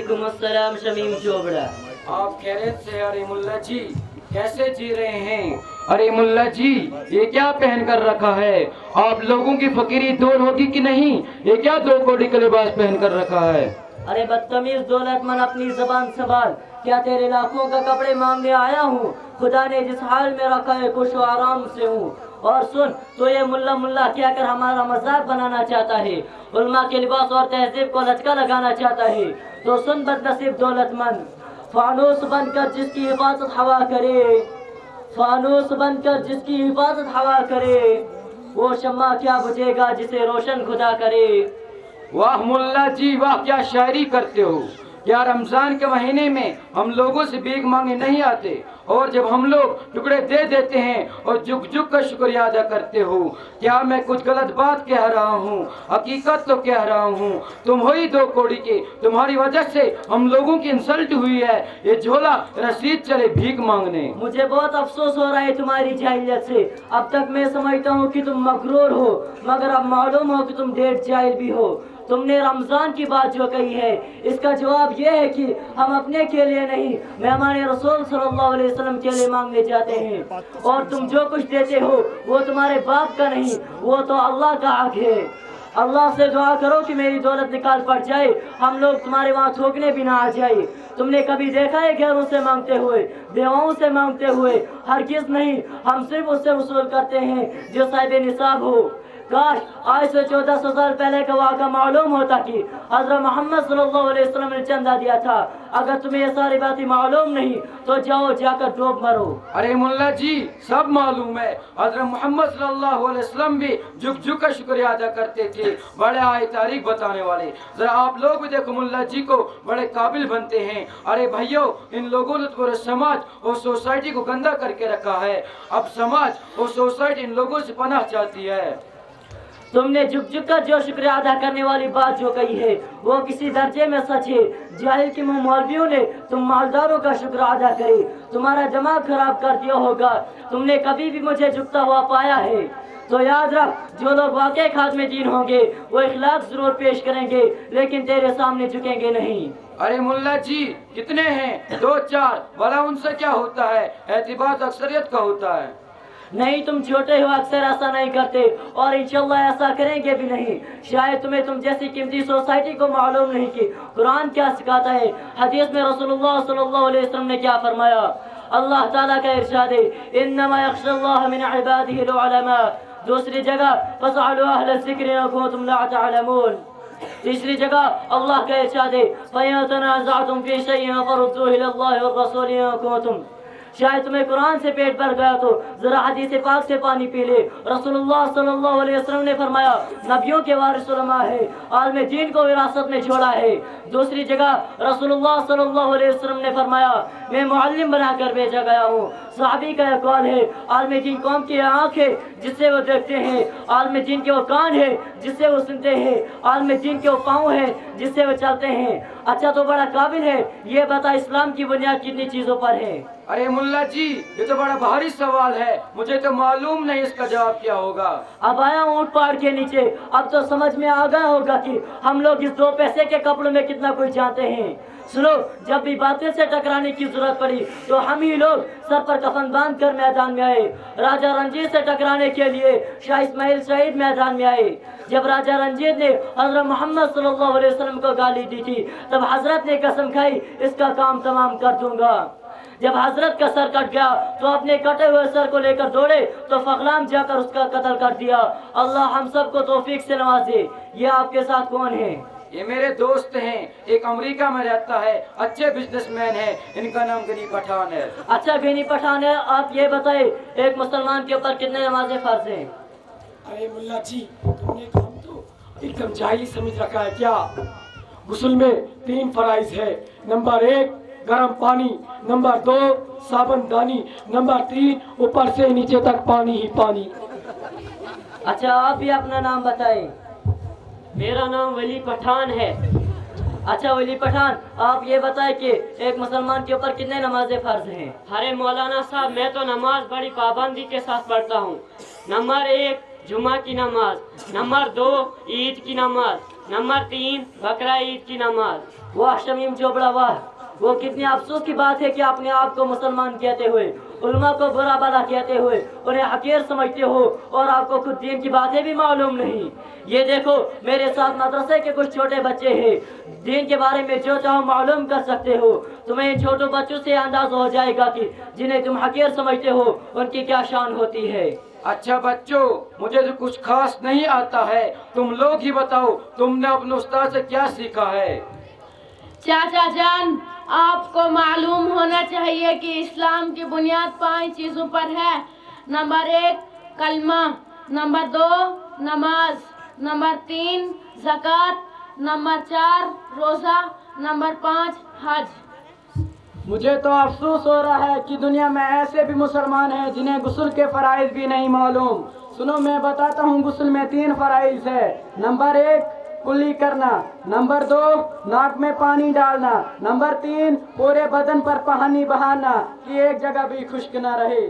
वालेकुम अस्सलाम शमीम चोपड़ा। आप खैरियत से? अरे मुल्ला जी कैसे जी रहे हैं? अरे मुल्ला जी ये क्या पहन कर रखा है? आप लोगों की फकीरी दूर होगी कि नहीं? ये क्या दो कोड़ी का लिबास पहन कर रखा है? अरे बदतमीज दौलतमंद, अपनी जबान संभाल। क्या तेरे लाखों का कपड़े मांगने आया हूँ? खुदा ने जिस हाल में रखा है खुश व आराम से हूँ। और सुन, तो ये मुल्ला मुल्ला क्या कर हमारा मजाक बनाना चाहता है, उल्मा के लिबास और तहजीब को लचका लगाना चाहता है। तो सुन बदनसीब दौलतमंद, फानूस बनकर जिसकी हिफाजत हवा करे, फानूस बनकर जिसकी हिफाजत हवा करे, वो शम्मा क्या बुझेगा जिसे रोशन खुदा करे। वाह मुल्ला जी वाह, क्या शायरी करते हो। क्या रमजान के महीने में हम लोगों से भीख मांगे नहीं आते, और जब हम लोग टुकड़े दे देते हैं और झुक झुक कर शुक्रिया अदा करते हो। क्या मैं कुछ गलत बात कह रहा हूँ? हकीकत तो कह रहा हूँ। तुम हो ही दो कोड़ी के, तुम्हारी वजह से हम लोगों की इंसल्ट हुई है। ये झोला रसीद चले भीख मांगने। मुझे बहुत अफसोस हो रहा है तुम्हारी जाहिलियत से। अब तक मैं समझता हूँ कि तुम मगरूर हो, मगर अब मालूम हो कि तुम ढेर जाहिल भी हो। तुमने रमजान की बात जो कही है, इसका जवाब यह है कि हम अपने के लिए नहीं, मेहमान रसूल सल्लल्लाहु अलैहि वसल्लम के लिए मांगने जाते हैं। और तुम जो कुछ देते हो वो तुम्हारे बाप का नहीं, वो तो अल्लाह का हक है। अल्लाह से दुआ करो कि मेरी दौलत निकाल पड़ जाए, हम लोग तुम्हारे वहाँ थोकने भी ना आ जाए। तुमने कभी देखा है गैरों से मांगते हुए, बेवाओं से मांगते हुए? हरगिज़ नहीं। हम सिर्फ उससे वसूल करते हैं जो साहिब निसाब हो। काश आज से 1400 साल पहले का वाक़ा मालूम होता कि हज़रत मोहम्मद सल्लल्लाहु अलैहि वसल्लम ने चंदा दिया था। अगर तुम्हें ये सारी बातें मालूम नहीं तो जाओ जाकर डूब मरो। अरे मुल्ला जी सब मालूम है। हज़रत मोहम्मद सल्लल्लाहु अलैहि वसल्लम भी झुक झुक कर शुक्रिया अदा करते थे, बड़े आए तारीख बताने वाले। जरा आप लोग भी देखो मुल्ला जी को बड़े काबिल बनते हैं। अरे भाइयों, इन लोगों ने पूरे समाज और सोसाइटी को गंदा करके रखा है। अब समाज और सोसाइटी इन लोगों से पनाह चाहती है। तुमने झुक झुक कर जो शुक्रिया अदा करने वाली बात जो कही है वो किसी दर्जे में सच है। जाहिल के मुंह मौलवियों ने तुम मालदारों का शुक्र अदा करे, तुम्हारा दिमाग खराब कर दिया होगा। तुमने कभी भी मुझे झुकता हुआ पाया है? तो याद रख, जो लोग वाकई खात्मे दीन होंगे वो इखलाक जरूर पेश करेंगे, लेकिन तेरे सामने झुकेंगे नहीं। अरे मुल्ला जी कितने हैं? 2-4, भला उनसे क्या होता है? एतबार अक्सरियत का होता है। नहीं, तुम छोटे हो, अक्सर ऐसा नहीं करते और इंशाल्लाह ऐसा करेंगे भी नहीं। शायद तुम्हें तुम जैसी कीमती सोसाइटी को मालूम नहीं कि कुरान क्या सिखाता है। हदीस में रसूलुल्लाह सल्लल्लाहु अलैहि वसल्लम ने क्या फरमाया? अल्लाह ताला का इरशाद है, इन्नमा यख्शल्लाह मिन इबादिहिल उलमा। दूसरी जगह फसअलू अहल ज़िक्र इन कुंतुम ला तअलमून। तीसरी जगह अल्लाह का इरशाद है, फ़इन तनाज़अतुम फ़ी शैइन फरुद्दूहु इलल्लाहि व रसूल इन कुंतुम। शायद तुम्हें कुरान से पेट भर गया तो जरा हदीस पाक से पानी पी ले। रसूलुल्लाह सल्लल्लाहु अलैहि वसल्लम ने फरमाया, नबियों के वारिस उलमा है, आलम दीन को विरासत में छोड़ा है। दूसरी जगह रसूलुल्लाह सल्लल्लाहु अलैहि वसल्लम ने फरमाया, मैं मुअल्लिम बनाकर भेजा गया हूँ। सहाबी का यह कौल है, आलम दीन कौम की आँख है जिससे वो देखते हैं, आलम दीन के वो कान है जिससे वो सुनते हैं, आलम दीन के वो पाँव है जिससे वो चलते हैं। अच्छा तो बड़ा काबिल है, ये बता इस्लाम की बुनियाद कितनी चीज़ों पर है? अरे मुल्ला जी ये तो बड़ा भारी सवाल है, मुझे तो मालूम नहीं इसका जवाब क्या होगा। अब आया ऊँट पहाड़ के नीचे, अब तो समझ में आ गया होगा कि हम लोग इस 2 पैसे के कपड़ों में कितना कुछ जानते हैं। सुनो, जब भी बातें से टकराने की जरूरत पड़ी तो हम ही लोग सर पर कफन बांध कर मैदान में आए। राजा रंजीत से टकराने के लिए शाह इस्माइल शहीद मैदान में आए। जब राजा रंजीत ने हज़रत मोहम्मद सल्लल्लाहु अलैहि वसल्लम को गाली दी थी तब हजरत ने कसम खाई, इसका काम तमाम कर दूंगा। जब हजरत का सर कट गया तो अपने कटे हुए सर को लेकर दौड़े तो फखलाम जाकर उसका कत्ल कर दिया। अल्लाह हम सबको तौफीक से नवाजे। ये आपके साथ कौन है? ये मेरे दोस्त हैं, एक अमेरिका में रहता है, अच्छे बिजनेसमैन है, इनका नाम गनी पठान है। अच्छा गनी पठान है। आप ये बताए एक मुसलमान के ऊपर कितने नमाजें फर्ज हैं? अरे मुल्ला जी तुमने काम तो एकदम जाहिली समझ रखा है क्या? गुस्ल में 3 फराइज है। नंबर 1 गर्म पानी, नंबर 2 साबुन दानी, नंबर 3 ऊपर से नीचे तक पानी ही पानी। अच्छा आप भी अपना नाम बताएं। मेरा नाम वली पठान है। अच्छा वली पठान, आप ये बताएं कि एक मुसलमान के ऊपर कितने नमाजें फर्ज हैं? अरे मौलाना साहब मैं तो नमाज बड़ी पाबंदी के साथ पढ़ता हूँ। नंबर 1 जुमा की नमाज, नंबर 2 ईद की नमाज, नंबर 3 बकरा ईद की नमाज, वाह शमीम चोपड़ा वाह, वो कितनी अफसोस की बात है कि अपने आप को मुसलमान कहते हुए, उलमा को बुरा भला कहते हुए उन्हें हकीर समझते हो और आपको खुद दीन की बातें भी मालूम नहीं। ये देखो मेरे साथ मदरसे के कुछ छोटे बच्चे हैं, दीन के बारे में जो चाहो मालूम कर सकते हो। तुम्हें इन छोटों बच्चों से अंदाजा हो जाएगा कि जिन्हें तुम हकीर समझते हो उनकी क्या शान होती है। अच्छा बच्चों, मुझे तो कुछ खास नहीं आता है, तुम लोग ही बताओ तुमने अपने उस्ताद से क्या सीखा है। चाचा जान, आपको मालूम होना चाहिए कि इस्लाम की बुनियाद 5 चीज़ों पर है। नंबर 1 कलमा, नंबर 2 नमाज, नंबर 3 ज़कात, नंबर 4 रोज़ा, नंबर 5 हज। मुझे तो अफसोस हो रहा है कि दुनिया में ऐसे भी मुसलमान हैं जिन्हें गुस्ल के फ़राइज़ भी नहीं मालूम। सुनो मैं बताता हूँ, गुस्ल में 3 फ़राइज़ है। नंबर 1 कुल्ली करना, नंबर 2 नाक में पानी डालना, नंबर 3 पूरे बदन पर पानी बहाना कि एक जगह भी खुश्क न रहे।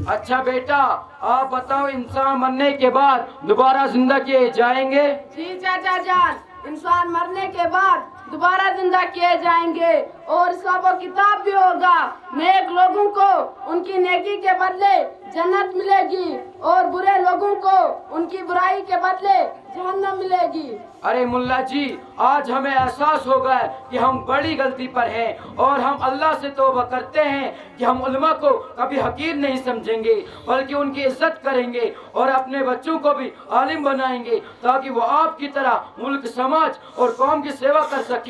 अच्छा बेटा, आप बताओ इंसान मरने के बाद दोबारा जिंदा किए जाएंगे? जी चाचा जान, इंसान मरने के बाद दोबारा जिंदा किए जाएंगे और सब किताब भी होगा। नेक लोगों को उनकी नेकी के बदले जन्नत मिलेगी और बुरे लोगों को उनकी बुराई के बदले जहन्नम मिलेगी। अरे मुल्ला जी, आज हमें एहसास हो गया कि हम बड़ी गलती पर हैं और हम अल्लाह से तौबा करते हैं कि हम उलमा को कभी हकीर नहीं समझेंगे बल्कि उनकी इज्जत करेंगे और अपने बच्चों को भी आलिम बनाएंगे ताकि वो आपकी तरह मुल्क, समाज और कौम की सेवा कर सके।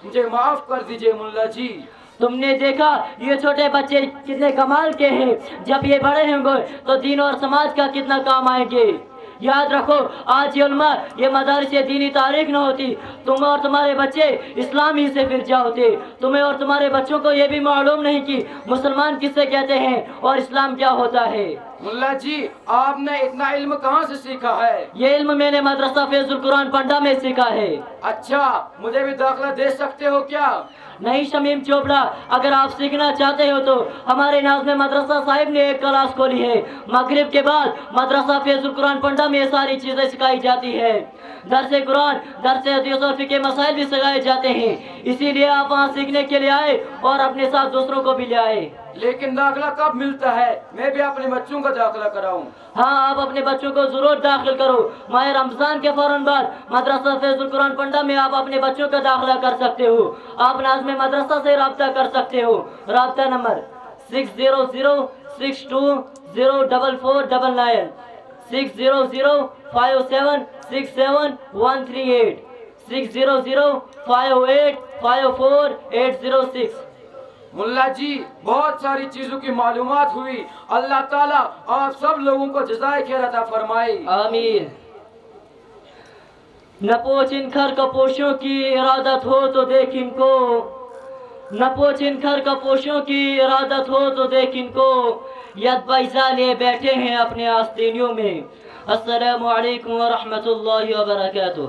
मुझे माफ कर दीजिए मुल्ला जी। तुमने देखा ये छोटे बच्चे कितने कमाल के हैं, जब ये बड़े होंगे तो दीन और समाज का कितना काम आएंगे। याद रखो, आज ये उलमा, ये मदारिस, ये दीनी तारीख न होती, तुम और तुम्हारे बच्चे इस्लाम ही से फिर जाओगे। तुम्हें और तुम्हारे बच्चों को ये भी मालूम नहीं कि मुसलमान किससे कहते हैं और इस्लाम क्या होता है। मुल्ला जी, आपने इतना इल्म कहाँ से सीखा है? ये इल्म मैंने मदरसा फैजुल कुरान पंडा में सीखा है। अच्छा, मुझे भी दाखिला दे सकते हो क्या? नहीं शमीम चोपड़ा, अगर आप सीखना चाहते हो तो हमारे नाज़िम मदरसा साहिब ने एक क्लास खोली है। मगरिब के बाद मदरसा फैजुल कुरान पंडा में ये सारी चीज़ें सिखाई जाती है। दर्से कुरान, दर्से हदीस और फिक़ह मसाइल भी सिखाए जाते हैं। इसीलिए आप वहाँ सीखने के लिए आए और अपने साथ दूसरों को भी ले आए। लेकिन दाखिला कब मिलता है? मैं भी अपने बच्चों का दाखिला कराऊं। हाँ, आप अपने बच्चों को जरूर दाखिल करो। माह रमजान के फौरन बाद मदरसा फैजुल कुरान पंडा में आप अपने बच्चों का दाखिला कर सकते हो। आप नाज़िम मदरसा से रब्ता कर सकते हो। रब्ता नंबर 6006204499 6005767138 6005854806। मुल्ला जी, बहुत सारी चीजों की मालूमात हुई। अल्लाह ताला आप सब लोगों को जज़ाए खैर अता फरमाए। आमीन। नपोच इन खर कपोशों की इरादत हो तो देख इनको, नपोच इन खर कपोशों की इरादत हो तो देख इनको, यद बैजा लिए बैठे हैं अपने आस्तीनियों में। अस्सलामु अलैकुम व रहमतुल्लाहि व बरकातुहू।